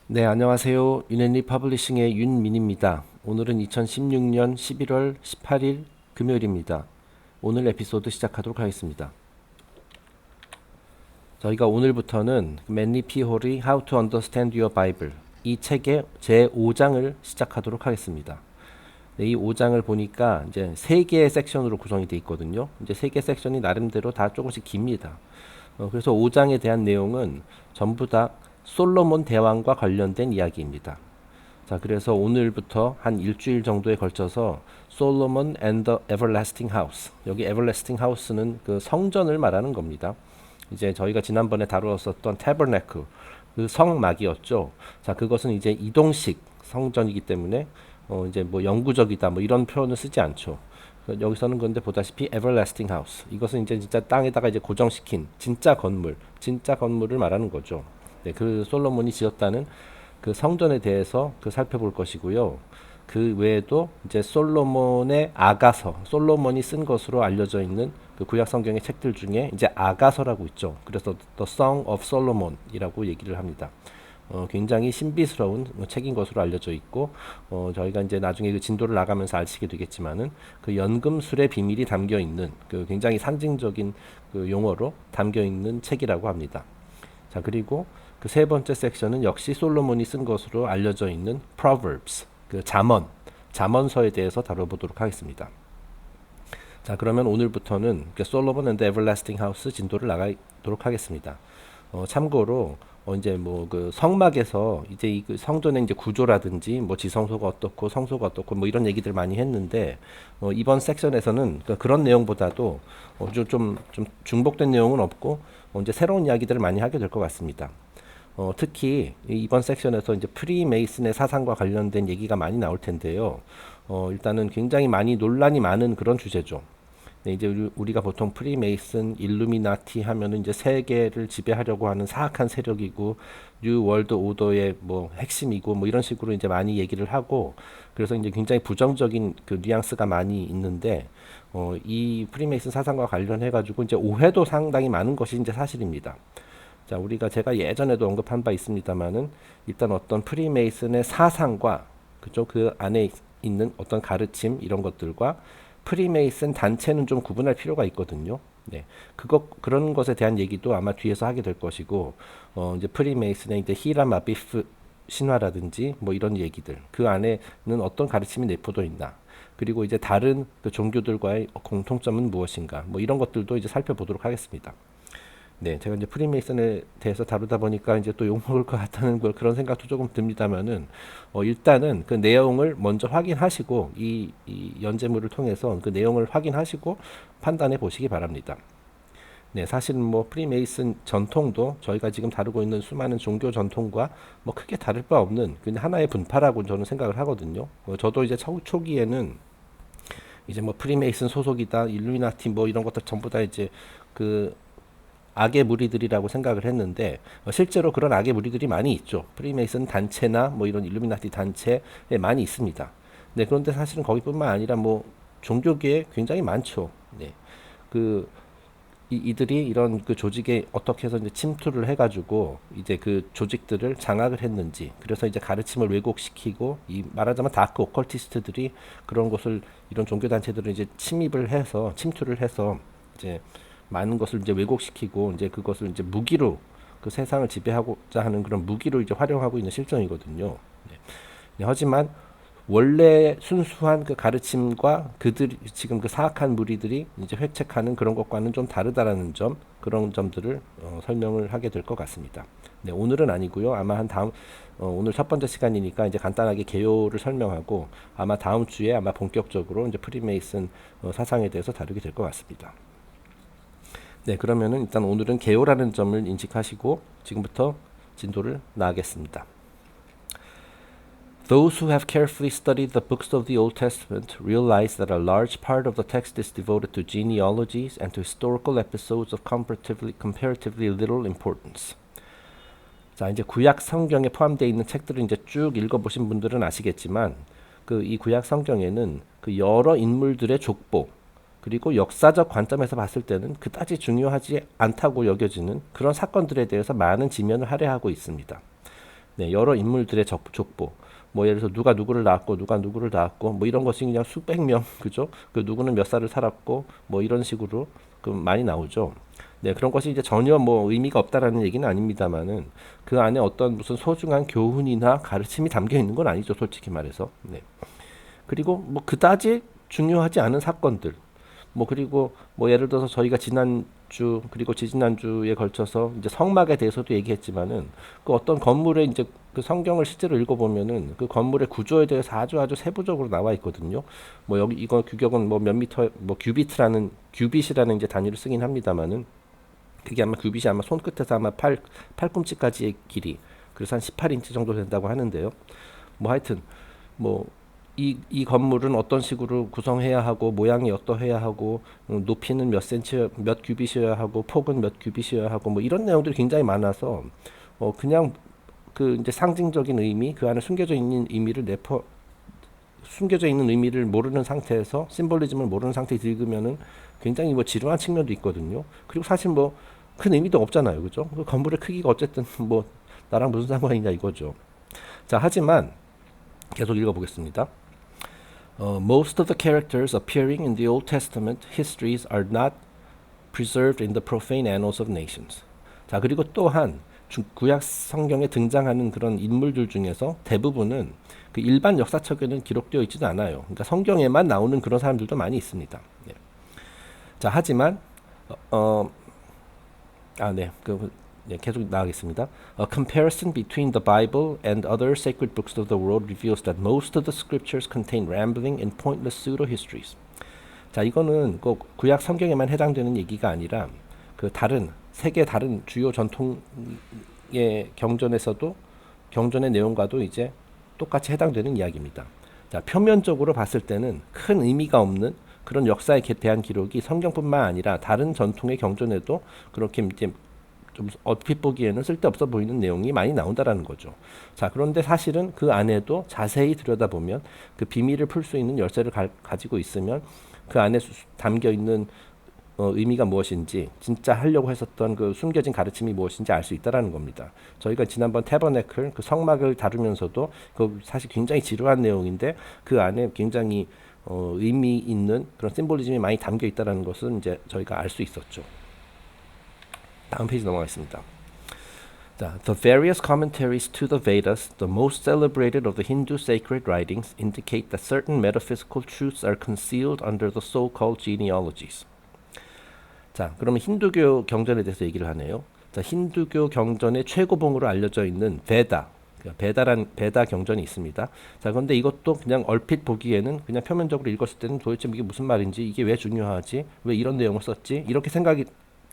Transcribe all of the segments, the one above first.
네, 안녕하세요. 윤앤리 퍼블리싱의 윤민입니다. 오늘은 2016년 11월 18일 금요일입니다. 오늘 에피소드 시작하도록 하겠습니다. 저희가 오늘부터는 맨리 피 홀의 How to Understand Your Bible 이 책의 제 5장을 시작하도록 하겠습니다. 네, 이 5장을 보니까 이제 3개의 섹션으로 구성이 되어 있거든요. 이제 3개 섹션이 나름대로 다 조금씩 깁니다. 그래서 5장에 대한 내용은 전부 다 솔로몬 대왕과 관련된 이야기입니다. 자, 그래서 오늘부터 한 일주일 정도에 걸쳐서 솔로몬 and the Everlasting House. 여기 Everlasting House는 그 성전을 말하는 겁니다. 이제 저희가 지난번에 다루었었던 타버네클, 그 성막이었죠. 자, 그것은 이제 이동식 성전이기 때문에 이제 뭐 영구적이다 뭐 이런 표현을 쓰지 않죠. 여기서는 그런데 보다시피 everlasting house. 이것은 이제 진짜 땅에다가 이제 고정시킨 진짜 건물을 말하는 거죠. 네, 그 솔로몬이 지었다는 그 성전에 대해서 그 살펴볼 것이고요. 그 외에도 이제 솔로몬의 아가서, 솔로몬이 쓴 것으로 알려져 있는 그 구약 성경의 책들 중에 이제 아가서라고 있죠. 그래서 The Song of Solomon이라고 얘기를 합니다. 굉장히 신비스러운 책인 것으로 알려져 있고, 저희가 이제 나중에 그 진도를 나가면서 아시게 되겠지만은 그 연금술의 비밀이 담겨 있는 그 굉장히 상징적인 그 용어로 담겨 있는 책이라고 합니다. 자, 그리고 그 세 번째 섹션은 역시 솔로몬이 쓴 것으로 알려져 있는 Proverbs, 그 잠언서에 대해서 다뤄보도록 하겠습니다. 자, 그러면 오늘부터는 그 솔로몬 앤드 에버래스팅 하우스 진도를 나가도록 하겠습니다. 참고로 이제 뭐 그 성막에서 이제 이 그 성전의 이제 구조라든지 뭐 지성소가 어떻고 성소가 어떻고 뭐 이런 얘기들 많이 했는데 이번 섹션에서는 그런 내용보다도 좀 중복된 내용은 없고 이제 새로운 이야기들을 많이 하게 될 것 같습니다. 특히 이번 섹션에서 이제 프리메이슨의 사상과 관련된 얘기가 많이 나올 텐데요. 일단은 굉장히 많이 논란이 많은 그런 주제죠. 네, 이제 우리가 보통 프리메이슨, 일루미나티 하면은 이제 세계를 지배하려고 하는 사악한 세력이고 뉴 월드 오더의 뭐 핵심이고 뭐 이런 식으로 이제 많이 얘기를 하고 그래서 이제 굉장히 부정적인 그 뉘앙스가 많이 있는데 이 프리메이슨 사상과 관련해 가지고 이제 오해도 상당히 많은 것이 이제 사실입니다. 자, 제가 예전에도 언급한 바 있습니다만은 일단 어떤 프리메이슨의 사상과 그쪽 그 안에 있는 어떤 가르침 이런 것들과 프리메이슨 단체는 좀 구분할 필요가 있거든요. 네, 그런 것에 대한 얘기도 아마 뒤에서 하게 될 것이고, 이제 프리메이슨의 이제 히라 마비프 신화라든지 뭐 이런 얘기들, 그 안에는 어떤 가르침이 내포되어 있나, 그리고 이제 다른 그 종교들과의 공통점은 무엇인가, 뭐 이런 것들도 이제 살펴보도록 하겠습니다. 네, 제가 이제 프리메이슨에 대해서 다루다 보니까 이제 또 욕먹을 것 같다는 그런 생각도 조금 듭니다만은 일단은 그 내용을 먼저 확인하시고 이 연재물을 통해서 그 내용을 확인하시고 판단해 보시기 바랍니다. 네, 사실 뭐 프리메이슨 전통도 저희가 지금 다루고 있는 수많은 종교 전통과 뭐 크게 다를 바 없는 그냥 하나의 분파라고 저는 생각을 하거든요. 저도 이제 초기에는 이제 뭐 프리메이슨 소속이다, 일루미나티 뭐 이런 것들 전부 다 이제 그 악의 무리들이라고 생각을 했는데 실제로 그런 악의 무리들이 많이 있죠. 프리메이슨 단체나 뭐 이런 일루미나티 단체에 많이 있습니다. 네, 그런데 사실은 거기뿐만 아니라 뭐 종교계에 굉장히 많죠. 네, 그 이들이 이런 그 조직에 어떻게 해서 이제 침투를 해가지고 이제 그 조직들을 장악을 했는지, 그래서 이제 가르침을 왜곡시키고 이 말하자면 다크 오컬티스트들이 그런 곳을 이런 종교 단체들을 이제 침투를 해서 이제 많은 것을 이제 왜곡시키고 이제 그것을 이제 무기로 그 세상을 지배하고자 하는 그런 무기로 이제 활용하고 있는 실정이거든요. 네. 네, 하지만 원래 순수한 그 가르침과 그들이 지금 그 사악한 무리들이 이제 획책하는 그런 것과는 좀 다르다라는 점, 그런 점들을 설명을 하게 될 것 같습니다. 네, 오늘은 아니고요. 아마 한 다음 오늘 첫 번째 시간이니까 이제 간단하게 개요를 설명하고 아마 다음 주에 아마 본격적으로 이제 프리메이슨 사상에 대해서 다루게 될 것 같습니다. 네, 그러면은 일단 오늘은 개요라는 점을 인식하시고 지금부터 진도를 나가겠습니다. Those who have carefully studied the books of the Old Testament realize that a large part of the text is devoted to genealogies and to historical episodes of comparatively little importance. 자, 이제 구약 성경에 포함되어 있는 책들을 이제 쭉 읽어보신 분들은 아시겠지만 그 이 구약 성경에는 그 여러 인물들의 족보 그리고 역사적 관점에서 봤을 때는 그다지 중요하지 않다고 여겨지는 그런 사건들에 대해서 많은 지면을 할애하고 있습니다. 네, 여러 인물들의 족보. 뭐 예를 들어서 누가 누구를 낳았고 누가 누구를 낳았고 뭐 이런 것이 그냥 수백 명 그죠? 그 누구는 몇 살을 살았고 뭐 이런 식으로 그 많이 나오죠. 네, 그런 것이 이제 전혀 뭐 의미가 없다라는 얘기는 아닙니다만은 그 안에 어떤 무슨 소중한 교훈이나 가르침이 담겨 있는 건 아니죠, 솔직히 말해서. 네. 그리고 뭐 그다지 중요하지 않은 사건들. 뭐 그리고 뭐 예를 들어서 저희가 지난주 그리고 지지난주에 걸쳐서 이제 성막에 대해서도 얘기했지만은 그 어떤 건물에 이제 그 성경을 실제로 읽어보면은 그 건물의 구조에 대해서 아주 세부적으로 나와 있거든요. 뭐 여기 이거 규격은 뭐 몇 미터 뭐 규빗이라는 이제 단위를 쓰긴 합니다만은 그게 아마 규빗이 아마 손끝에서 아마 팔꿈치까지의 길이 그래서 한 18인치 정도 된다고 하는데요. 뭐 하여튼 뭐 이 건물은 어떤 식으로 구성해야 하고 모양이 어떠해야 하고 높이는 몇 센치 몇 규빗이어야 하고 폭은 몇 규빗이어야 하고 뭐 이런 내용들이 굉장히 많아서 그냥 그 이제 상징적인 의미 그 안에 숨겨져 있는 의미를 모르는 상태에서 심볼리즘을 모르는 상태에서 읽으면은 굉장히 뭐 지루한 측면도 있거든요. 그리고 사실 뭐 큰 의미도 없잖아요, 그죠? 그 건물의 크기가 어쨌든 뭐 나랑 무슨 상관이냐 이거죠. 자, 하지만 계속 읽어보겠습니다. Most of the characters appearing in the Old Testament histories are not preserved in the profane annals of nations. 자, 그리고 또한 구약 성경에 등장하는 그런 인물들 중에서 대부분은 그 일반 역사책에는 기록되어 있지도 않아요. 그러니까 성경에만 나오는 그런 사람들도 많이 있습니다. 네. 자, 하지만 네, 계속 나가겠습니다. A comparison between the Bible and other sacred books of the world reveals that most of the scriptures contain rambling and pointless pseudo-histories. 자, 이거는 꼭 구약 성경에만 해당되는 얘기가 아니라 그 세계 다른 주요 전통의 경전의 내용과도 이제 똑같이 해당되는 이야기입니다. 자, 표면적으로 봤을 때는 큰 의미가 없는 그런 역사에 대한 기록이 성경뿐만 아니라 다른 전통의 경전에도 그렇게 이제 좀 얼핏 보기에는 쓸데없어 보이는 내용이 많이 나온다라는 거죠. 자, 그런데 사실은 그 안에도 자세히 들여다보면 그 비밀을 풀 수 있는 열쇠를 가지고 있으면 그 안에 담겨 있는 의미가 무엇인지 진짜 하려고 했었던 그 숨겨진 가르침이 무엇인지 알 수 있다라는 겁니다. 저희가 지난번 태버네클 그 성막을 다루면서도 그 사실 굉장히 지루한 내용인데 그 안에 굉장히 의미 있는 그런 심볼리즘이 많이 담겨 있다라는 것은 이제 저희가 알 수 있었죠. 다음 페이지 넘어가겠습니다. 자, the various commentaries to the Vedas, the most celebrated of the Hindu sacred writings, indicate that certain metaphysical truths are concealed under the so-called genealogies. 자, 그러면 힌두교 경전에 대해서 얘기를 하네요. 자, 힌두교 경전의 최고봉으로 알려져 있는 베다 경전이 있습니다. 자, 그런데 이것도 그냥 얼핏 보기에는 그냥 표면적으로 읽었을 때는 도대체 이게 무슨 말인지, 이게 왜 중요하지, 왜 이런 내용을 썼지, 이렇게 생각이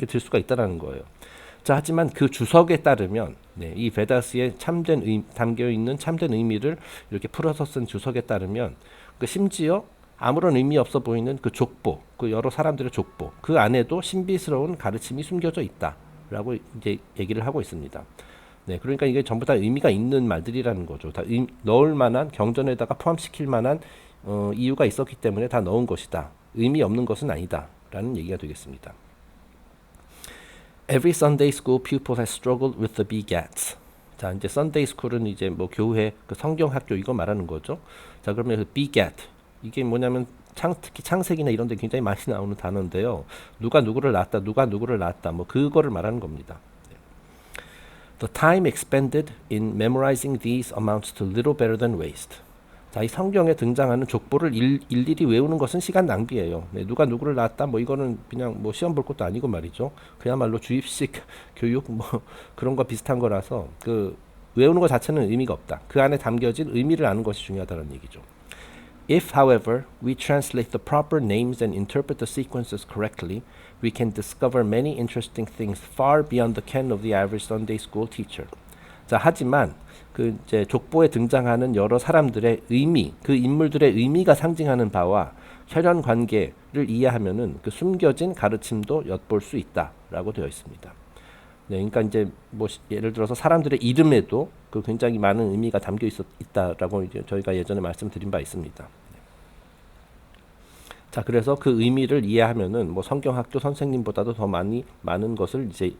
들 수가 있다라는 거예요. 자, 하지만 그 주석에 따르면 이 베다스에 담겨 있는 참된 의미를 이렇게 풀어서 쓴 주석에 따르면 심지어 아무런 의미 없어 보이는 그 족보, 그 여러 사람들의 족보, 그 안에도 신비스러운 가르침이 숨겨져 있다라고 이제 얘기를 하고 있습니다. 네, 그러니까 이게 전부 다 의미가 있는 말들이라는 거죠. 다 넣을 만한 경전에다가 포함시킬 만한 이유가 있었기 때문에 다 넣은 것이다. 의미 없는 것은 아니다라는 얘기가 되겠습니다. Every Sunday school pupil has struggled with the begats. 자, 이제 Sunday school은 이제 뭐 교회 그 성경학교 이거 말하는 거죠. 자, 그러면 그 begat 이게 뭐냐면 특히 창세기나 이런 데 굉장히 많이 나오는 단어인데요. 누가 누구를 낳았다 뭐 그거를 말하는 겁니다. The time expended in memorizing these amounts to little better than waste. 자, 이 성경에 등장하는 족보를 일일이 외우는 것은 시간 낭비예요. 네, 누가 누구를 낳았다 뭐 이거는 그냥 뭐 시험 볼 것도 아니고 말이죠. 그야말로 주입식 교육 뭐 그런 거 비슷한 거라서 그 외우는 것 자체는 의미가 없다. 그 안에 담겨진 의미를 아는 것이 중요하다는 얘기죠. If, however, we translate the proper names and interpret the sequences correctly, we can discover many interesting things far beyond the ken of the average Sunday school teacher. 자, 하지만 그 이제 족보에 등장하는 여러 사람들의 의미, 그 인물들의 의미가 상징하는 바와 혈연 관계를 이해하면은 그 숨겨진 가르침도 엿볼 수 있다라고 되어 있습니다. 네, 그러니까 이제 뭐 예를 들어서 사람들의 이름에도 그 굉장히 많은 의미가 담겨 있다라고 이제 저희가 예전에 말씀드린 바 있습니다. 자, 그래서 그 의미를 이해하면은 뭐 성경학교 선생님보다도 더 많은 것을 이제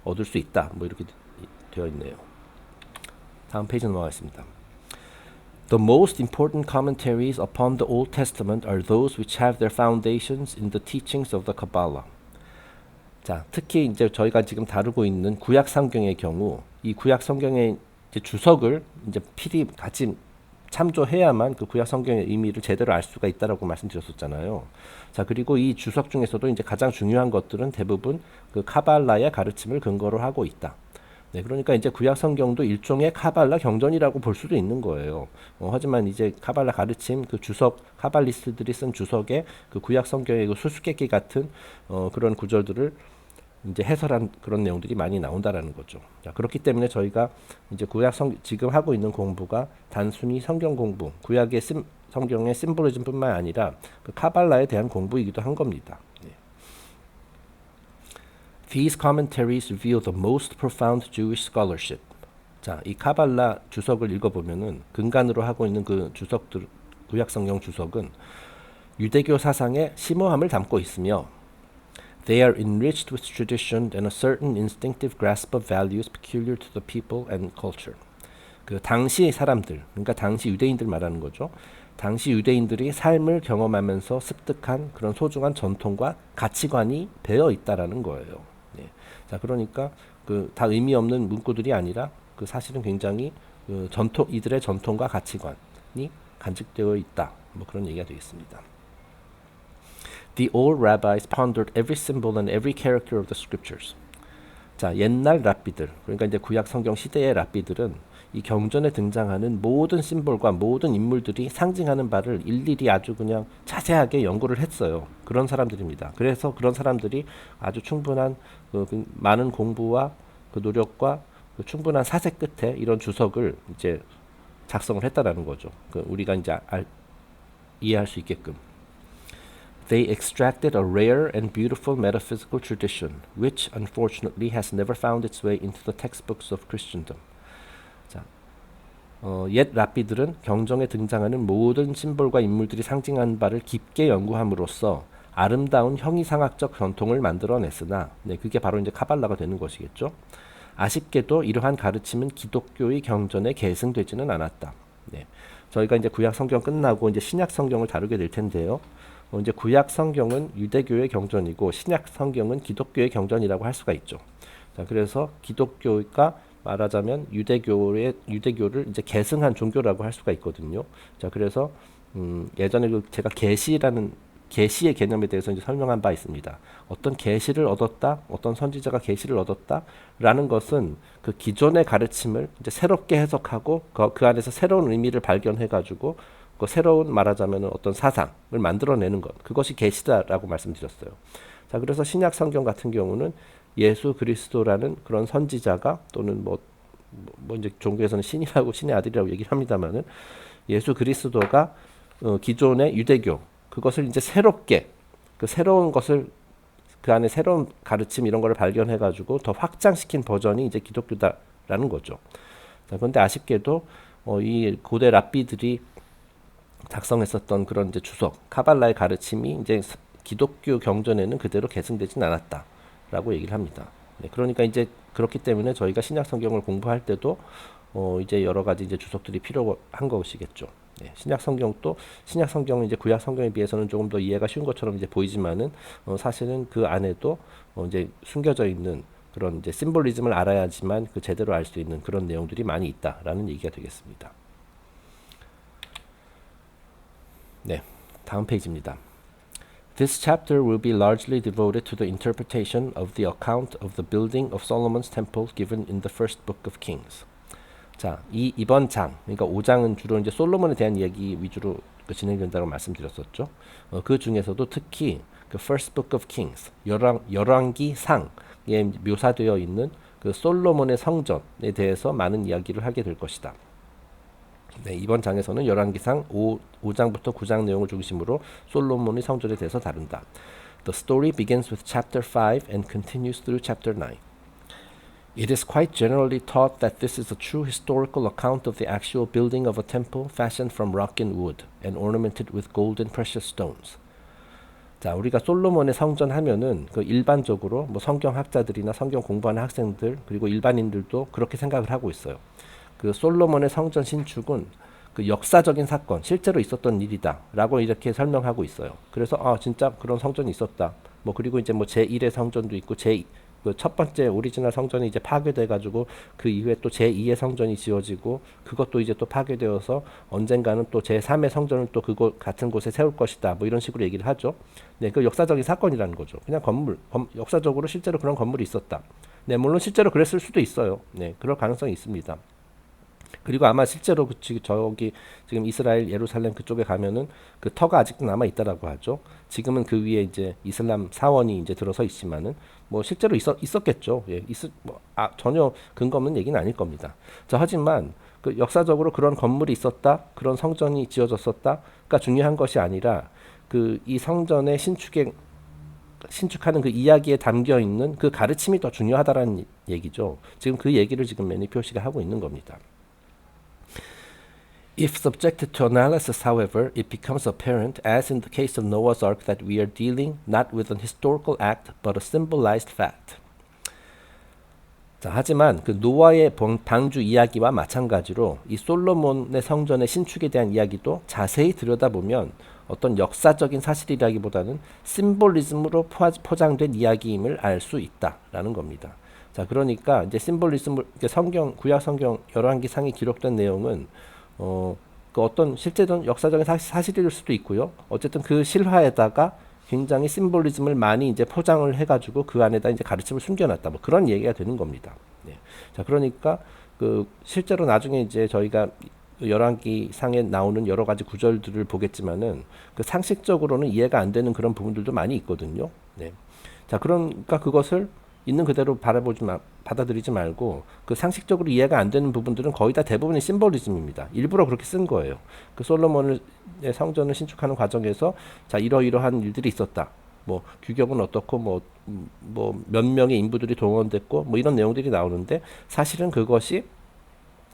얻을 수 있다. 뭐 이렇게 되어 있네요. 다음 페이지 넘어가겠습니다. The most important commentaries upon the Old Testament are those which have their foundations in the teachings of the Kabbalah. 자, 특히 이제 저희가 지금 다루고 있는 구약 성경의 경우 이 구약 성경의 이제 주석을 이제 필히 같이 참조해야만 그 구약 성경의 의미를 제대로 알 수가 있다라고 말씀드렸었잖아요. 자, 그리고 이 주석 중에서도 이제 가장 중요한 것들은 대부분 그 카발라의 가르침을 근거로 하고 있다. 네, 그러니까 이제 구약 성경도 일종의 카발라 경전이라고 볼 수도 있는 거예요. 하지만 이제 카발라 가르침 그 주석 카발리스트들이 쓴 주석에 그 구약 성경의 그 수수께끼 같은 그런 구절들을 이제 해설한 그런 내용들이 많이 나온다라는 거죠. 자, 그렇기 때문에 저희가 이제 지금 하고 있는 공부가 단순히 성경 공부, 구약의 성경의 심볼리즘뿐만 아니라 그 카발라에 대한 공부이기도 한 겁니다. 네. These commentaries reveal the most profound Jewish scholarship. 자, 이 카발라 주석을 읽어보면은 근간으로 하고 있는 그 주석들, 구약 성경 주석은 유대교 사상의 심오함을 담고 있으며 They are enriched with tradition and a certain instinctive grasp of values peculiar to the people and culture. 그 당시 사람들, 그러니까 당시 유대인들 말하는 거죠. 당시 유대인들이 삶을 경험하면서 습득한 그런 소중한 전통과 가치관이 배어 있다라는 거예요. 네. 자, 그러니까 그 다 의미 없는 문구들이 아니라 그 사실은 굉장히 그 이들의 전통과 가치관이 간직되어 있다. 뭐 그런 얘기가 되겠습니다. The old rabbis pondered every symbol and every character of the scriptures. 자, 옛날 랍비들, 그러니까 이제 구약 성경 시대의 랍비들은 이 경전에 등장하는 모든 심볼과 모든 인물들이 상징하는 바를 일일이 아주 그냥 자세하게 연구를 했어요. 그런 사람들입니다. 그래서 그런 사람들이 아주 충분한 많은 공부와 그 노력과 그 충분한 사색 끝에 이런 주석을 이제 작성을 했다라는 거죠. 우리가 이제 이해할 수 있게끔. They extracted a rare and beautiful metaphysical tradition, which unfortunately has never found its way into the textbooks of Christendom. 자, 옛 랍비들은 경전에 등장하는 모든 심볼과 인물들이 상징하는 바를 깊게 연구함으로써 아름다운 형이상학적 전통을 만들어냈으나, 네, 그게 바로 이제 카발라가 되는 것이겠죠. 아쉽게도 이러한 가르침은 기독교의 경전에 계승되지는 않았다. 네, 저희가 이제 구약 성경 끝나고 이제 신약 성경을 다루게 될 텐데요. 이제 구약 성경은 유대교의 경전이고 신약 성경은 기독교의 경전이라고 할 수가 있죠. 자, 그래서 기독교가 말하자면 유대교를 이제 계승한 종교라고 할 수가 있거든요. 자, 그래서 예전에 제가 계시의 개념에 대해서 이제 설명한 바 있습니다. 어떤 계시를 얻었다, 어떤 선지자가 계시를 얻었다라는 것은 그 기존의 가르침을 이제 새롭게 해석하고 그 안에서 새로운 의미를 발견해가지고 그 새로운 말하자면 어떤 사상을 만들어내는 것, 그것이 계시다라고 말씀드렸어요. 자, 그래서 신약 성경 같은 경우는 예수 그리스도라는 그런 선지자가 또는 뭐 이제 종교에서는 신이라고 신의 아들이라고 얘기를 합니다만은 예수 그리스도가 기존의 유대교 그것을 이제 새롭게 그 새로운 것을 그 안에 새로운 가르침 이런 거를 발견해가지고 더 확장시킨 버전이 이제 기독교다라는 거죠. 자, 그런데 아쉽게도 이 고대 랍비들이 작성했었던 그런 이제 주석 카발라의 가르침이 이제 기독교 경전에는 그대로 계승되진 않았다라고 얘기를 합니다. 네, 그러니까 이제 그렇기 때문에 저희가 신약 성경을 공부할 때도 이제 여러 가지 이제 주석들이 필요한 것이겠죠. 네, 신약 성경은 이제 구약 성경에 비해서는 조금 더 이해가 쉬운 것처럼 이제 보이지만은 사실은 그 안에도 이제 숨겨져 있는 그런 이제 심볼리즘을 알아야지만 그 제대로 알 수 있는 그런 내용들이 많이 있다라는 얘기가 되겠습니다. 네, 다음 페이지입니다. This chapter will be largely devoted to the interpretation of the account of the building of Solomon's temple given in the first book of Kings. 자, 이번 장, 그러니까 5장은 주로 이제 솔로몬에 대한 이야기 위주로 진행된다고 말씀드렸었죠. 그 중에서도 특히 그 First Book of Kings, 열왕기상에 묘사되어 있는 그 솔로몬의 성전에 대해서 많은 이야기를 하게 될 것이다. 네, 이번 장에서는 열왕기상 5장부터 9장 내용을 중심으로 솔로몬의 성전에 대해서 다룬다. The story begins with chapter 5 and continues through chapter 9. It is quite generally taught that this is a true historical account of the actual building of a temple fashioned from rock and wood and ornamented with gold and precious stones. 자, 우리가 솔로몬의 성전 하면은 그 일반적으로 뭐 성경 학자들이나 성경 공부하는 학생들 그리고 일반인들도 그렇게 생각을 하고 있어요. 그 솔로몬의 성전 신축은 그 역사적인 사건, 실제로 있었던 일이다라고 이렇게 설명하고 있어요. 그래서 진짜 그런 성전이 있었다. 뭐 그리고 이제 뭐 제1의 성전도 있고 그 첫 번째 오리지널 성전이 이제 파괴돼 가지고 그 이후에 또 제2의 성전이 지어지고 그것도 이제 또 파괴되어서 언젠가는 또 제3의 성전을 또 그곳 같은 곳에 세울 것이다. 뭐 이런 식으로 얘기를 하죠. 네, 그 역사적인 사건이라는 거죠. 그냥 역사적으로 실제로 그런 건물이 있었다. 네, 물론 실제로 그랬을 수도 있어요. 네, 그럴 가능성이 있습니다. 그리고 아마 실제로 저기 지금 이스라엘 예루살렘 그쪽에 가면은 그 터가 아직도 남아 있다라고 하죠. 지금은 그 위에 이제 이슬람 사원이 이제 들어서 있지만은 뭐 실제로 있었겠죠. 예, 전혀 근거 없는 얘기는 아닐 겁니다. 자, 하지만 그 역사적으로 그런 건물이 있었다, 그런 성전이 지어졌었다가 중요한 것이 아니라 그 이 성전의 신축하는 그 이야기에 담겨 있는 그 가르침이 더 중요하다라는 얘기죠. 지금 그 얘기를 지금 매니 표시가 하고 있는 겁니다. If subjected to analysis, however, it becomes apparent, as in the case of Noah's Ark, that we are dealing not with an historical act, but a symbolized fact. 자, 하지만 그 노아의 방주 이야기와 마찬가지로 이 솔로몬의 성전의 신축에 대한 이야기도 자세히 들여다보면 어떤 역사적인 사실이라기보다는 심볼리즘으로 포장된 이야기임을 알 수 있다라는 겁니다. 자, 그러니까 이제 심볼리즘을 구약 성경 열왕기상에 기록된 내용은 그 어떤 실제적인 역사적인 사실일 수도 있고요. 어쨌든 그 실화에다가 굉장히 심볼리즘을 많이 이제 포장을 해가지고 그 안에다 이제 가르침을 숨겨놨다. 뭐 그런 얘기가 되는 겁니다. 네. 자, 그러니까 그 실제로 나중에 이제 저희가 열왕기상에 나오는 여러 가지 구절들을 보겠지만은 그 상식적으로는 이해가 안 되는 그런 부분들도 많이 있거든요. 네. 자, 그러니까 그것을 있는 그대로 받아들이지 말고 그 상식적으로 이해가 안 되는 부분들은 거의 다 대부분이 심볼리즘입니다. 일부러 그렇게 쓴 거예요. 그 솔로몬의 성전을 신축하는 과정에서 자, 이러이러한 일들이 있었다. 뭐 규격은 어떻고 뭐 몇 명의 인부들이 동원됐고 뭐 이런 내용들이 나오는데 사실은 그것이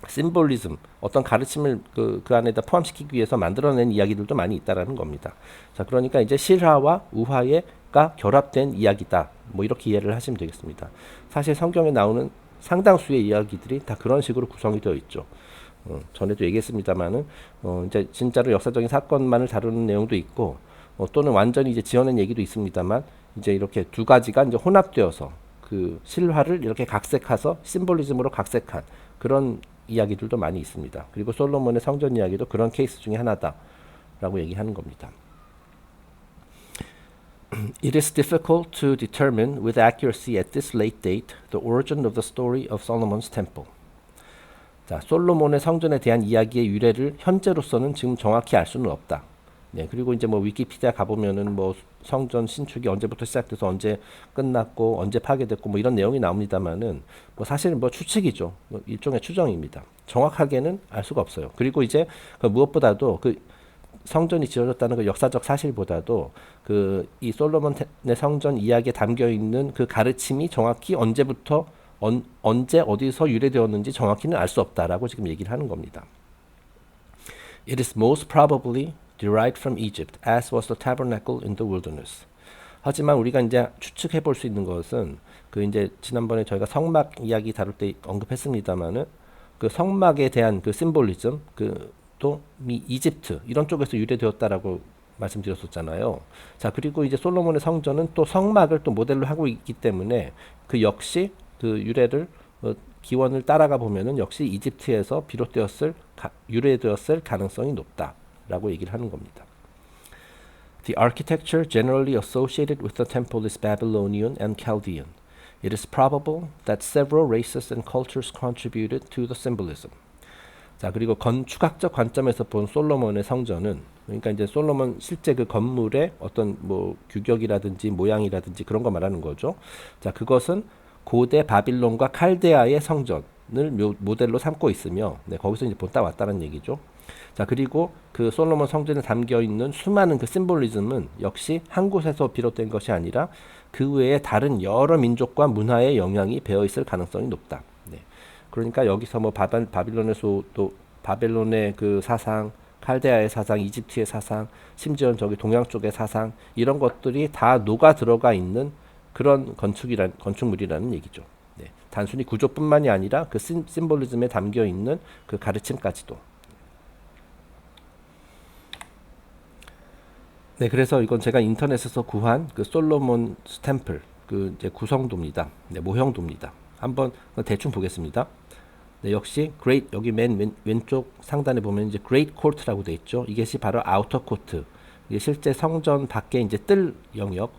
심볼리즘, 어떤 가르침을 그 안에다 포함시키기 위해서 만들어낸 이야기들도 많이 있다라는 겁니다. 자, 그러니까 이제 실화와 우화가 결합된 이야기다. 뭐 이렇게 이해를 하시면 되겠습니다. 사실 성경에 나오는 상당수의 이야기들이 다 그런 식으로 구성이 되어 있죠. 전에도 얘기했습니다만은 이제 진짜로 역사적인 사건만을 다루는 내용도 있고 또는 완전히 이제 지어낸 얘기도 있습니다만 이제 이렇게 두 가지가 이제 혼합되어서 그 실화를 이렇게 각색해서 심볼리즘으로 각색한 그런 이야기들도 많이 있습니다. 그리고 솔로몬의 성전 이야기도 그런 케이스 중에 하나다라고 얘기하는 겁니다. It is difficult to determine with accuracy at this late date the origin of the story of Solomon's temple. 자, 솔로몬의 성전에 대한 이야기의 유래를 현재로서는 지금 정확히 알 수는 없다. 네, 그리고 이제 뭐 위키피디아 가보면은 뭐 성전 신축이 언제부터 시작돼서 언제 끝났고 언제 파괴됐고 뭐 이런 내용이 나옵니다만은 뭐 사실은 뭐 추측이죠. 뭐 일종의 추정입니다. 정확하게는 알 수가 없어요. 그리고 이제 그 무엇보다도 그 성전이 지어졌다는 그 역사적 사실보다도 그 이 솔로몬의 성전 이야기에 담겨 있는 그 가르침이 정확히 언제부터 언제 어디서 유래되었는지 정확히는 알 수 없다라고 지금 얘기를 하는 겁니다. It is most probably derived from Egypt, as was the tabernacle in the wilderness. 하지만 우리가 이제 추측해 볼 수 있는 것은 그 이제 지난번에 저희가 성막 이야기 다룰 때 언급했습니다만은 그 성막에 대한 그 심볼리즘 또 이집트 이런 쪽에서 유래되었다라고 말씀드렸었잖아요. 자, 그리고 이제 솔로몬의 성전은 또 성막을 또 모델로 하고 있기 때문에 그 역시 그 유래를 기원을 따라가 보면은 역시 이집트에서 유래되었을 가능성이 높다라고 얘기를 하는 겁니다. The architecture generally associated with the temple is Babylonian and Chaldean. It is probable that several races and cultures contributed to the symbolism. 자, 그리고 건축학적 관점에서 본 솔로몬의 성전은 그러니까 이제 솔로몬 실제 그 건물의 어떤 뭐 규격이라든지 모양이라든지 그런 거 말하는 거죠. 자, 그것은 고대 바빌론과 칼데아의 성전을 모델로 삼고 있으며 네, 거기서 이제 본따 왔다는 얘기죠. 자, 그리고 그 솔로몬 성전에 담겨 있는 수많은 그 심볼리즘은 역시 한 곳에서 비롯된 것이 아니라 그 외에 다른 여러 민족과 문화의 영향이 배어 있을 가능성이 높다. 네. 그러니까 여기서 뭐 바빌론에서도 바벨론의 그 사상, 칼데아의 사상, 이집트의 사상, 심지어 저기 동양 쪽의 사상 이런 것들이 다 녹아 들어가 있는 그런 건축물이라는 얘기죠. 네. 단순히 구조뿐만이 아니라 그 심볼리즘에 담겨 있는 그 가르침까지도. 네, 그래서 이건 제가 인터넷에서 구한 그 솔로몬 템플 그 이제 구성도입니다. 네, 모형도입니다. 한번 대충 보겠습니다. 네, 역시 great 여기 왼쪽 상단에 보면 이제 great court라고 돼 있죠. 이것이 바로 outer court. 이게 실제 성전 밖에 이제 뜰 영역,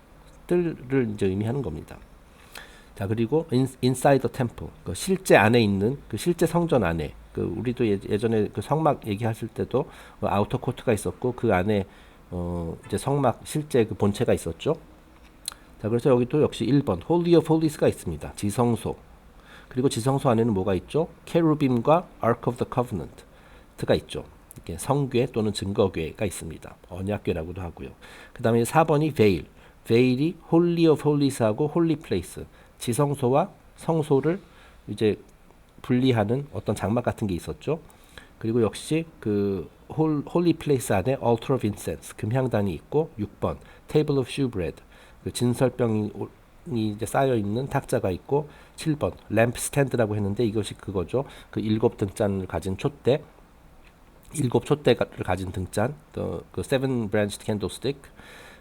뜰을 이제 의미하는 겁니다. 자, 그리고 inside the temple. 그 실제 안에 있는 그 실제 성전 안에 그 우리도 예전에 그 성막 얘기했을 때도 outer court가 있었고 그 안에 이제 성막 실제 그 본체가 있었죠. 자, 그래서 여기도 역시 1번 Holy of Holies가 있습니다. 지성소. 그리고 지성소 안에는 뭐가 있죠? 케루빔과 Ark of the Covenant가 있죠. 이렇게 성궤 또는 증거궤가 있습니다. 언약궤라고도 하고요. 그 다음에 4번이 Veil. Veil이 Holy of Holies하고 Holy Place. 지성소와 성소를 이제 분리하는 어떤 장막 같은 게 있었죠. 그리고 역시 그 홀리 플레이스 안에 altar of incense 금향단이 있고 6번 table of shewbread 그 진설병이 이제 쌓여 있는 탁자가 있고 7번 램프 스탠드라고 했는데 이것이 그거죠. 그 7등잔을 가진 촛대 7촛대를 가진 등잔 그 seven branched candlestick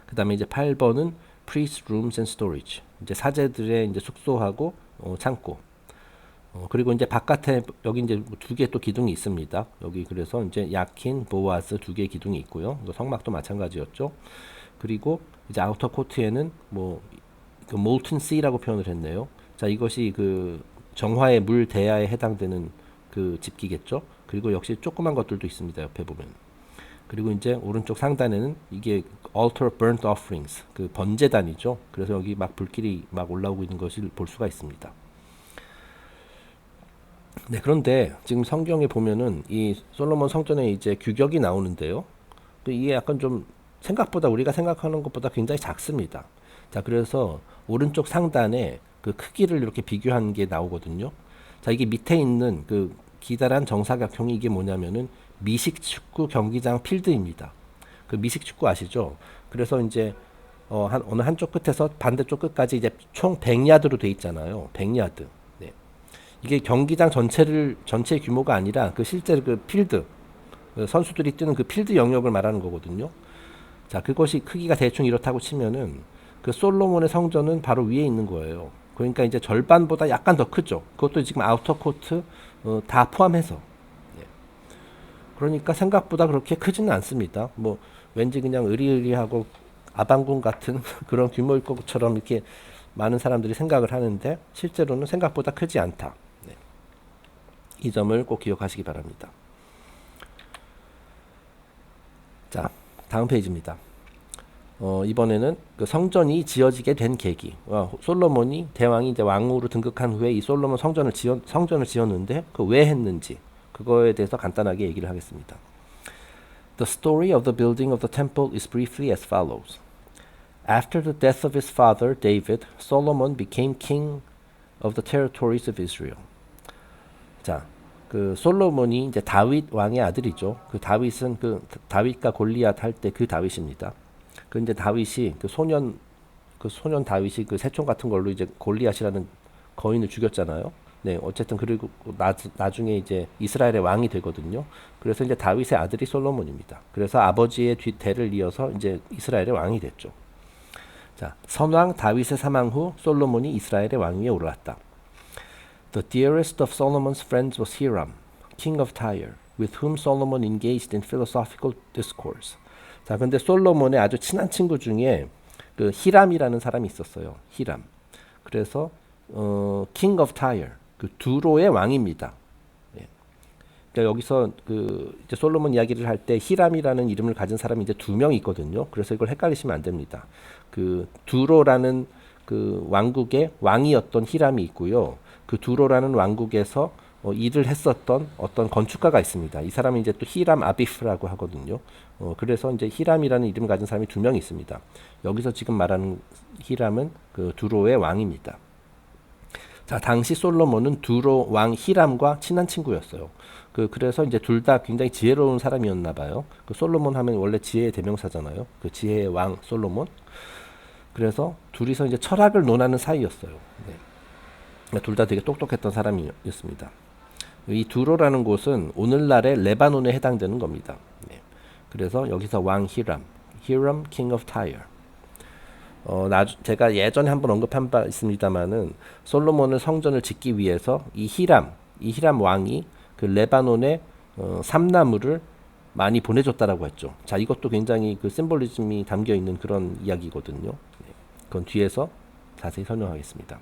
그다음에 이제 8번은 priest rooms and storage 이제 사제들의 이제 숙소하고 창고 그리고 이제 바깥에 여기 이제 두 개 또 기둥이 있습니다. 여기 그래서 이제 야킨, 보아스 두 개의 기둥이 있고요. 성막도 마찬가지였죠. 그리고 이제 아우터 코트에는 뭐 그 molten sea라고 표현을 했네요. 자, 이것이 그 정화의 물 대야에 해당되는 그 집기겠죠. 그리고 역시 조그만 것들도 있습니다. 옆에 보면. 그리고 이제 오른쪽 상단에는 이게 altar burnt offerings 그 번제단이죠. 그래서 여기 막 불길이 막 올라오고 있는 것을 볼 수가 있습니다. 네, 그런데 지금 성경에 보면은 이 솔로몬 성전에 이제 규격이 나오는데요. 이게 약간 좀 생각보다 우리가 생각하는 것보다 굉장히 작습니다. 자, 그래서 오른쪽 상단에 그 크기를 이렇게 비교한 게 나오거든요. 자, 이게 밑에 있는 그 기다란 정사각형이 이게 뭐냐면은 미식축구 경기장 필드입니다. 그 미식축구 아시죠? 그래서 이제 어느 한쪽 끝에서 반대쪽 끝까지 이제 총 100야드로 돼 있잖아요. 100야드. 이게 경기장 전체 규모가 아니라 그 실제 그 필드 선수들이 뛰는 그 필드 영역을 말하는 거거든요. 자, 그것이 크기가 대충 이렇다고 치면은 그 솔로몬의 성전은 바로 위에 있는 거예요. 그러니까 이제 절반보다 약간 더 크죠. 그것도 지금 아우터 코트 다 포함해서. 예. 그러니까 생각보다 그렇게 크지는 않습니다. 뭐 왠지 그냥 으리으리하고 아방궁 같은 그런 규모일 것처럼 이렇게 많은 사람들이 생각을 하는데 실제로는 생각보다 크지 않다. 이 점을 꼭 기억하시기 바랍니다. 자, 다음 페이지입니다. 이번에는 그 성전이 지어지게 된 계기. 솔로몬이 대왕이 이제 왕으로 등극한 후에 이 솔로몬 성전을 지었는데 그 왜 했는지 그거에 대해서 간단하게 얘기를 하겠습니다. The story of the building of the temple is briefly as follows. After the death of his father David, Solomon became king of the territories of Israel. 자, 그 솔로몬이 이제 다윗 왕의 아들이죠. 그 다윗은 그 다윗과 골리앗 할 때 그 다윗입니다. 그 이제 다윗이 그 소년 다윗이 그 새총 같은 걸로 이제 골리앗이라는 거인을 죽였잖아요. 네, 어쨌든 그리고 나중에 이제 이스라엘의 왕이 되거든요. 그래서 이제 다윗의 아들이 솔로몬입니다. 그래서 아버지의 뒤대를 이어서 이제 이스라엘의 왕이 됐죠. 자, 선왕 다윗의 사망 후 솔로몬이 이스라엘의 왕위에 올랐다. The dearest of Solomon's friends was Hiram, king of Tyre, with whom Solomon engaged in philosophical discourse. 자, 근데 솔로몬의 아주 친한 친구 중에 그 히람이라는 사람이 있었어요. 히람. 그래서 king of Tyre, 그 두로의 왕입니다. 예. 그러니까 여기서 그 이제 솔로몬 이야기를 할 때 히람이라는 이름을 가진 사람이 이제 2명 있거든요. 그래서 이걸 헷갈리시면 안 됩니다. 그 두로라는 그 왕국의 왕이었던 히람이 있고요. 그 두로라는 왕국에서 일을 했었던 어떤 건축가가 있습니다. 이 사람이 이제 또 히람 아비프라고 하거든요. 그래서 이제 히람이라는 이름을 가진 사람이 2명 있습니다. 여기서 지금 말하는 히람은 그 두로의 왕입니다. 자, 당시 솔로몬은 두로 왕 히람과 친한 친구였어요. 그래서 이제 둘 다 굉장히 지혜로운 사람이었나 봐요. 그 솔로몬 하면 원래 지혜의 대명사잖아요. 그 지혜의 왕 솔로몬. 그래서 둘이서 이제 철학을 논하는 사이였어요. 네. 둘 다 되게 똑똑했던 사람이었습니다. 이 두로라는 곳은 오늘날의 레바논에 해당되는 겁니다. 네. 그래서 여기서 왕 히람 king of Tyre. 제가 예전에 한번 언급한 바 있습니다만은 솔로몬은 성전을 짓기 위해서 이 히람 왕이 그 레바논의 삼나무를 많이 보내줬다라고 했죠. 자, 이것도 굉장히 그 심볼리즘이 담겨 있는 그런 이야기거든요. 네. 그건 뒤에서 자세히 설명하겠습니다.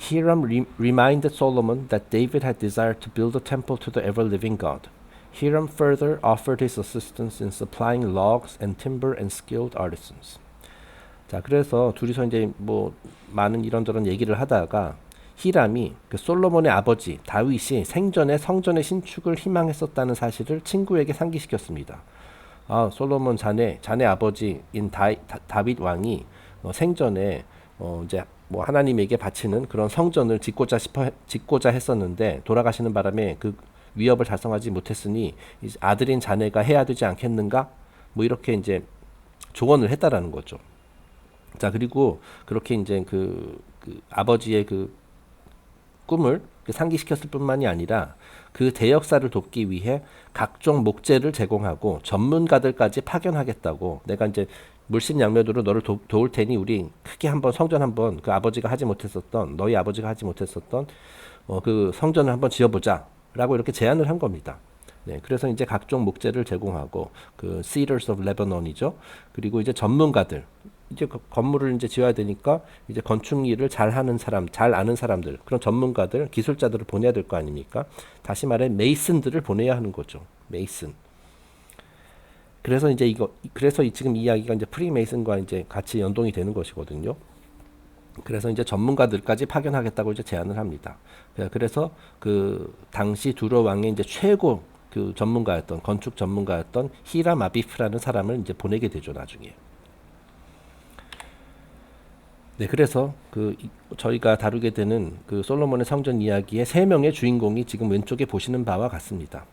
Hiram reminded Solomon that David had desired to build a temple to the ever-living God. Hiram further offered his assistance in supplying logs and timber and skilled artisans. 자, 그래서 둘이서 이제 뭐 많은 이런저런 얘기를 하다가 히람이 그 솔로몬의 아버지 다윗이 생전에 성전의 신축을 희망했었다는 사실을 친구에게 상기시켰습니다. 아, 솔로몬 자네 아버지인 다윗 왕이 생전에 이제 뭐 하나님에게 바치는 그런 성전을 짓고자 했었는데 돌아가시는 바람에 그 위협을 달성하지 못했으니 이제 아들인 자네가 해야 되지 않겠는가? 뭐 이렇게 이제 조언을 했다라는 거죠. 자, 그리고 그렇게 이제 그 아버지의 그 꿈을 상기시켰을 뿐만이 아니라 그 대역사를 돕기 위해 각종 목재를 제공하고 전문가들까지 파견하겠다고, 내가 이제 물심양면으로 너를 도울 테니 우리 크게 한번 성전 한번 그 아버지가 하지 못했었던, 너희 아버지가 하지 못했었던 그 성전을 한번 지어보자라고 이렇게 제안을 한 겁니다. 네, 그래서 이제 각종 목재를 제공하고 그 Cedars of Lebanon이죠. 그리고 이제 전문가들, 이제 그 건물을 이제 지어야 되니까 이제 건축 일을 잘 하는 사람, 잘 아는 사람들, 그런 전문가들, 기술자들을 보내야 될 거 아닙니까? 다시 말해 메이슨들을 보내야 하는 거죠. 메이슨. 그래서 이제 그래서 지금 이야기가 이제 프리메이슨과 이제 같이 연동이 되는 것이거든요. 그래서 이제 전문가들까지 파견하겠다고 이제 제안을 합니다. 그래서 그 당시 두로 왕의 이제 최고 그 전문가였던, 건축 전문가였던 히람 아비프라는 사람을 이제 보내게 되죠, 나중에. 네, 그래서 저희가 다루게 되는 그 솔로몬의 성전 이야기의 세 명의 주인공이 지금 왼쪽에 보시는 바와 같습니다.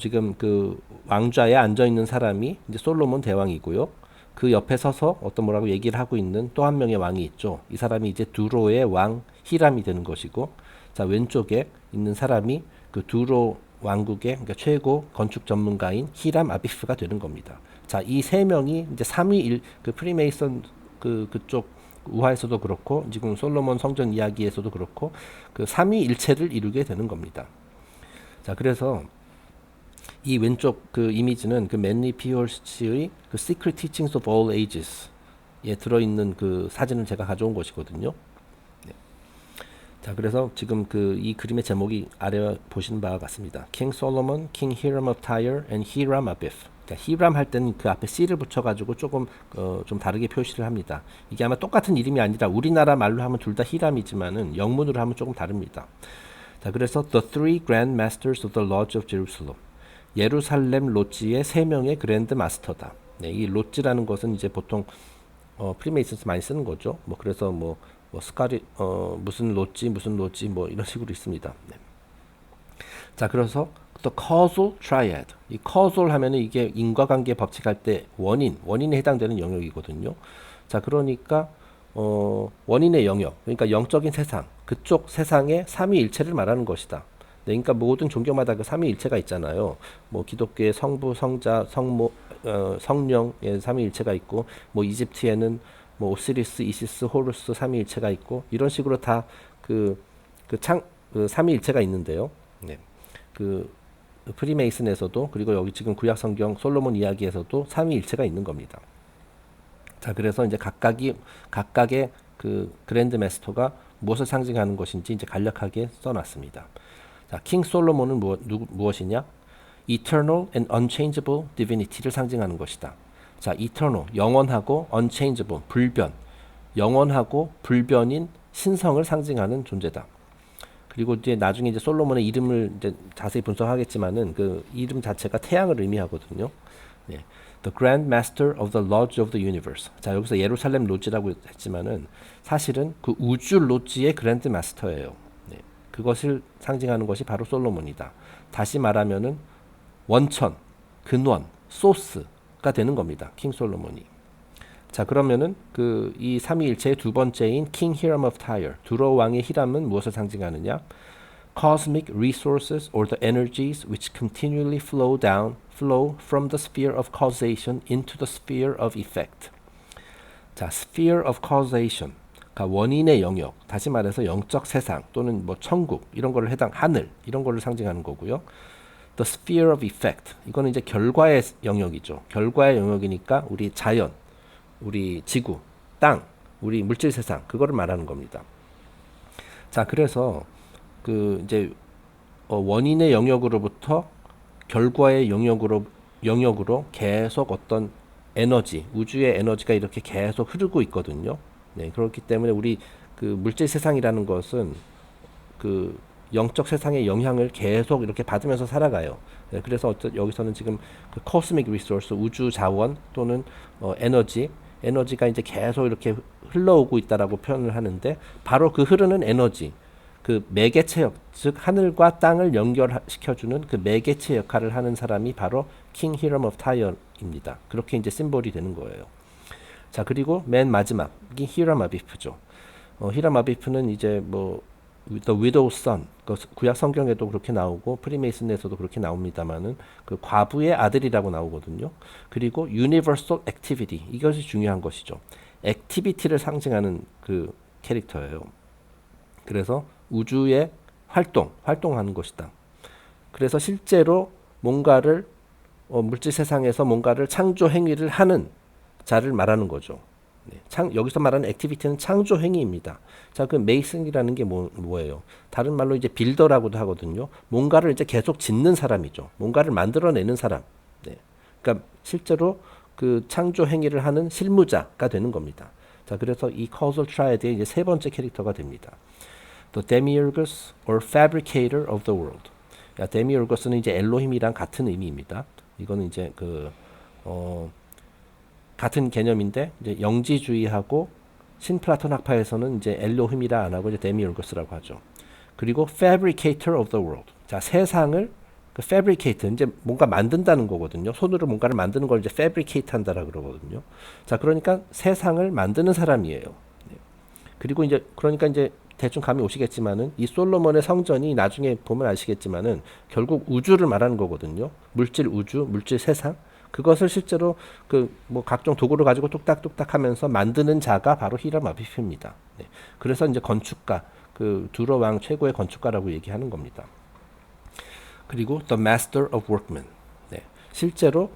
지금 그 왕좌에 앉아 있는 사람이 이제 솔로몬 대왕이고요. 그 옆에 서서 뭐라고 얘기를 하고 있는 또 한 명의 왕이 있죠. 이 사람이 이제 두로의 왕 히람이 되는 것이고, 자, 왼쪽에 있는 사람이 그 두로 왕국의 그러니까 최고 건축 전문가인 히람 아비프가 되는 겁니다. 자, 이 세 명이 이제 그 프리메이슨 그쪽 우화에서도 그렇고 지금 솔로몬 성전 이야기에서도 그렇고 그 삼위일체를 이루게 되는 겁니다. 자, 그래서 이 왼쪽 그 이미지는 그 맨리 피홀스의 그 Secret Teachings of All Ages에 들어있는 그 사진을 제가 가져온 것이거든요. 네. 자, 그래서 지금 이 그림의 제목이 아래 보시는 바와 같습니다. King Solomon, King Hiram of Tyre, and Hiram Abif. 그러니까 히람 할 때는 그 앞에 C를 붙여가지고 조금 좀 다르게 표시를 합니다. 이게 아마 똑같은 이름이 아니라 우리나라 말로 하면 둘 다 히람이지만은 영문으로 하면 조금 다릅니다. 자, 그래서 The Three Grand Masters of the Lodge of Jerusalem. 예루살렘 로지의 세 명의 그랜드 마스터다. 네, 이 로지라는 것은 이제 보통 프리메이슨스 많이 쓰는 거죠. 뭐 그래서 뭐 스카리 무슨 로지 뭐 이런 식으로 있습니다. 네. 자, 그래서 The Causal Triad. 이 causal 하면은 이게 인과관계 법칙할 때 원인에 해당되는 영역이거든요. 자, 그러니까 원인의 영역, 그러니까 영적인 세상, 그쪽 세상의 삼위일체를 말하는 것이다. 네, 그러니까 모든 종교마다 그 삼위일체가 있잖아요. 뭐 기독교의 성부, 성자, 성령의 삼위일체가 있고, 뭐 이집트에는 뭐 오시리스, 이시스, 호루스 삼위일체가 있고, 이런 식으로 다 그 삼위일체가 있는데요. 네. 프리메이슨에서도, 그리고 여기 지금 구약 성경 솔로몬 이야기에서도 삼위일체가 있는 겁니다. 자, 그래서 이제 각각의 그 그랜드 마스터가 무엇을 상징하는 것인지 이제 간략하게 써놨습니다. 자, 킹 솔로몬은 무엇이냐? Eternal and unchangeable divinity를 상징하는 것이다. 자, eternal, 영원하고 unchangeable, 불변, 영원하고 불변인 신성을 상징하는 존재다. 그리고 이제 나중에 이제 솔로몬의 이름을 이제 자세히 분석하겠지만은 그 이름 자체가 태양을 의미하거든요. 네. The Grand Master of the Lodge of the Universe. 자, 여기서 예루살렘 로지라고 했지만은 사실은 그 우주 로지의 그랜드 마스터예요. 네. 그것을 상징하는 것이 바로 솔로몬이다. 다시 말하면은 원천, 근원, 소스가 되는 겁니다. 킹 솔로몬이. 자, 그러면은 그 이 삼위일체의 두 번째인 King Hiram of Tyre, 두로 왕의 히람은 무엇을 상징하느냐? Cosmic resources or the energies which continually flow from the sphere of causation into the sphere of effect. 자, sphere of causation, 그러니까 원인의 영역, 다시 말해서 영적 세상 또는 뭐 천국 이런 거를 하늘 이런 거를 상징하는 거고요. The sphere of effect, 이거는 이제 결과의 영역이죠. 결과의 영역이니까 우리 자연, 우리 지구, 땅, 우리 물질 세상 그거를 말하는 겁니다. 자, 그래서 그 이제 원인의 영역으로부터 결과의 영역으로 계속 어떤 에너지, 우주의 에너지가 이렇게 계속 흐르고 있거든요. 네, 그렇기 때문에 우리 그 물질 세상이라는 것은 그 영적 세상의 영향을 계속 이렇게 받으면서 살아가요. 네, 그래서 여기서는 지금 그 코스믹 리소스, 우주 자원 또는 에너지가 이제 계속 이렇게 흘러오고 있다라고 표현을 하는데, 바로 그 흐르는 에너지, 그 매개체역, 즉 하늘과 땅을 연결시켜주는 그 매개체 역할을 하는 사람이 바로 킹 히럼 오브 타이어입니다. 그렇게 이제 심볼이 되는 거예요. 자, 그리고 맨 마지막이 히람 아비프죠. 히람 아비프는 이제 뭐 The Widow's Son, 구약 성경에도 그렇게 나오고 프리메이슨에서도 그렇게 나옵니다만은 그 과부의 아들이라고 나오거든요. 그리고 Universal Activity, 이것이 중요한 것이죠. 액티비티를 상징하는 그 캐릭터예요. 그래서 우주의 활동하는 것이다. 그래서 실제로 뭔가를 물질 세상에서 뭔가를 창조 행위를 하는 자를 말하는 거죠. 네, 여기서 말하는 액티비티는 창조 행위입니다. 자, 그 메이슨이라는 게 뭐예요? 다른 말로 이제 빌더라고도 하거든요. 뭔가를 이제 계속 짓는 사람이죠. 뭔가를 만들어내는 사람. 네, 그러니까 실제로 그 창조 행위를 하는 실무자가 되는 겁니다. 자, 그래서 이 causal triad의 이제 세 번째 캐릭터가 됩니다. The Demiurgus or Fabricator of the World. 데미우르거스는 이제 엘로힘이랑 같은 의미입니다. 이거는 이제 같은 개념인데 이제 영지주의하고 신플라톤 학파에서는 이제 엘로힘이라 안 하고 이제 데미우르거스라고 하죠. 그리고 Fabricator of the World. 자, 세상을 fabricate, 이제 뭔가 만든다는 거거든요. 손으로 뭔가를 만드는 걸 이제 fabricate 한다라 그러거든요. 자, 그러니까 세상을 만드는 사람이에요. 네. 그리고 이제 그러니까 이제 대충 감이 오시겠지만은 이 솔로몬의 성전이 나중에 보면 아시겠지만은 결국 우주를 말하는 거거든요. 물질 우주, 물질 세상. 그것을 실제로 그 뭐 각종 도구를 가지고 뚝딱뚝딱 하면서 만드는 자가 바로 히람 아비프입니다. 네. 그래서 이제 건축가, 그 두로 왕 최고의 건축가라고 얘기하는 겁니다. 그리고 The Master of Workmen. 네. 실제로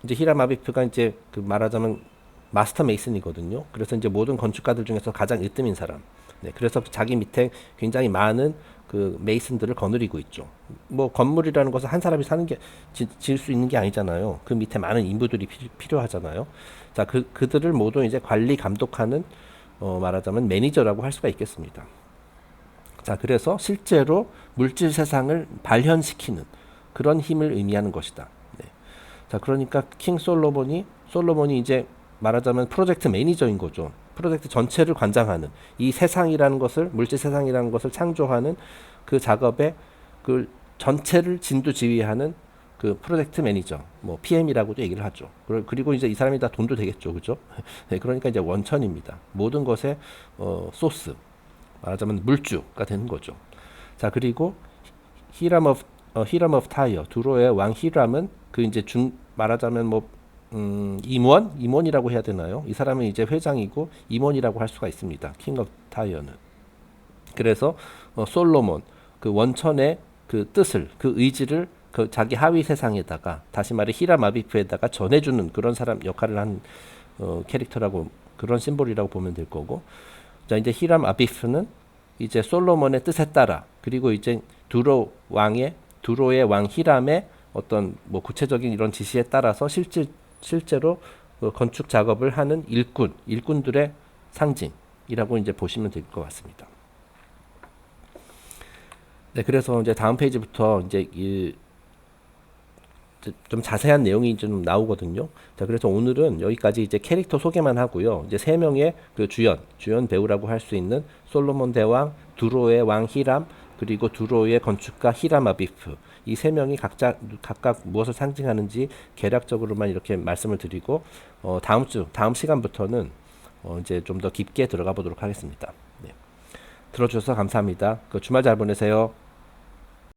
이제 히람 아비프가 이제 그 말하자면 마스터 메이슨이거든요. 그래서 이제 모든 건축가들 중에서 가장 으뜸인 사람. 네, 그래서 자기 밑에 굉장히 많은 그 메이슨들을 거느리고 있죠. 뭐 건물이라는 것은 한 사람이 사는 게 지을 수 있는 게 아니잖아요. 그 밑에 많은 인부들이 필요하잖아요. 자, 그들을 모두 이제 관리 감독하는 말하자면 매니저라고 할 수가 있겠습니다. 자, 그래서 실제로 물질 세상을 발현시키는 그런 힘을 의미하는 것이다. 네. 자, 그러니까 킹 솔로몬이 이제 말하자면 프로젝트 매니저인 거죠. 프로젝트 전체를 관장하는 이 세상이라는 것을, 물질 세상이라는 것을 창조하는 그 작업의 그 전체를 진두지휘하는 그 프로젝트 매니저, 뭐 PM이라고도 얘기를 하죠. 그리고 이제 이 사람이 다 돈도 되겠죠, 그죠? 네, 그러니까 이제 원천입니다. 모든 것의 소스, 말하자면 물주가 되는 거죠. 자, 그리고 히람 오브 타이어, 두로의 왕 히람은 그 이제 말하자면 뭐 임원이라고 해야 되나요? 이 사람은 이제 회장이고 임원이라고 할 수가 있습니다. 킹 오브 타이어는. 그래서 솔로몬 그 원천의 그 뜻을, 그 의지를 그 자기 하위 세상에다가, 다시 말해 히람 아비프에다가 전해주는 그런 사람 역할을 한 캐릭터라고, 그런 심볼이라고 보면 될 거고. 자, 이제 히람 아비프는 이제 솔로몬의 뜻에 따라, 그리고 이제 두로의 왕 히람의 어떤 뭐 구체적인 이런 지시에 따라서 실제로 건축 작업을 하는 일꾼들의 상징이라고 이제 보시면 될 것 같습니다. 네, 그래서 이제 다음 페이지부터 이제 좀 자세한 내용이 좀 나오거든요. 자, 그래서 오늘은 여기까지 이제 캐릭터 소개만 하고요. 이제 세 명의 그 주연 배우라고 할 수 있는 솔로몬 대왕, 두로의 왕 히람, 그리고 두로의 건축가 히람 아비프, 이 세 명이 각각 무엇을 상징하는지 개략적으로만 이렇게 말씀을 드리고, 다음 시간부터는 이제 좀 더 깊게 들어가 보도록 하겠습니다. 네. 들어주셔서 감사합니다. 그 주말 잘 보내세요.